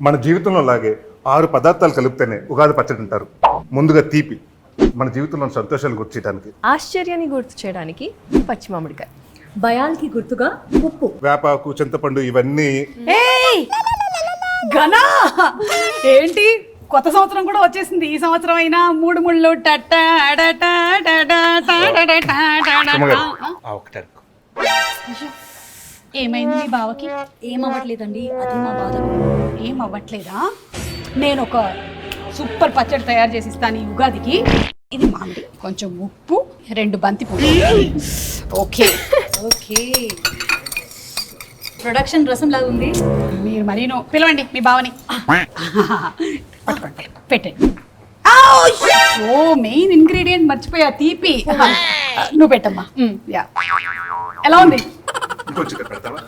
మన జీవితంలో లాగే 6 పదార్థాలు కలిపితేనే ఉగాది పచ్చడి అంటారు. ముందుగా తీపి, మన జీవితంలో సంతోషాలు గుర్తించడానికి. ఆశ్చర్యాన్ని గుర్తు చేయడానికి పచ్చి మామిడికాయ. భయానికి గుర్తుగా ఉప్పు. వేపాకు, చింతపండు ఇవన్నీ. ఘనా ఏంటి కొత్త సంవత్సరం కూడా వచ్చేసింది. ఈ సంవత్సరం అయినా 3 ముళ్ళు ఒకటి అడుగు. ఏమైంది మీ బావకి? ఏమవ్వట్లేదండి, అది మా బాధ. ఏం అవ్వట్లేదా? నేను ఒక సూపర్ పచ్చడి తయారు చేసి ఇస్తాను ఈ ఉగాదికి. ఇది మామిడి, కొంచెం ఉప్పు, 2 బంతి పువ్వులు. ఓకే ఓకే, ప్రొడక్షన్ రసం లాగా ఉంది. మీరు మరీను పిలవండి మీ బావని. పట్టుకోండి, పెట్టండి. ఓ మెయిన్ ఇంగ్రీడియంట్ మర్చిపోయా, తీపి. నువ్వు పెట్టమ్మా. యా, ఎలా ఉంది? ఇంకొంచెం ఇక్కడ పెడతావా?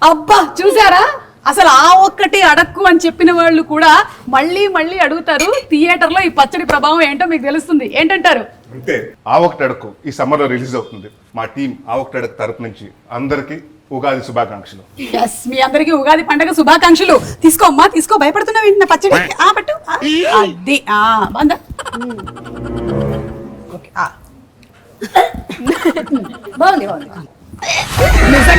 అబ్బా చూసారా, అసలు ఆ ఒక్కటి అడక్కు అని చెప్పిన వాళ్ళు కూడా మళ్ళీ మళ్ళీ అడుగుతారు. థియేటర్ లో ఈ పచ్చడి ప్రభావం ఏంటో మీకు తెలుస్తుంది. ఏంటంటారు? అంతే. ఆ ఒకటి అడుగు ఈ సమ్మర్ లో రిలీజ్ అవుతుంది. మా టీం ఆ ఒకటి అడుగు తరపు నుంచి అందరికి ఉగాది శుభాకాంక్షలు. ఎస్, మీ అందరికి ఉగాది పండగ శుభాకాంక్షలు. తీసుకో అమ్మా, తీసుకో. భయపడుతున్నావు ఏంటి నా పచ్చడి? పట్టు. అది బంద. ఓకే, బాగుంది బాగుంది. నిజంగా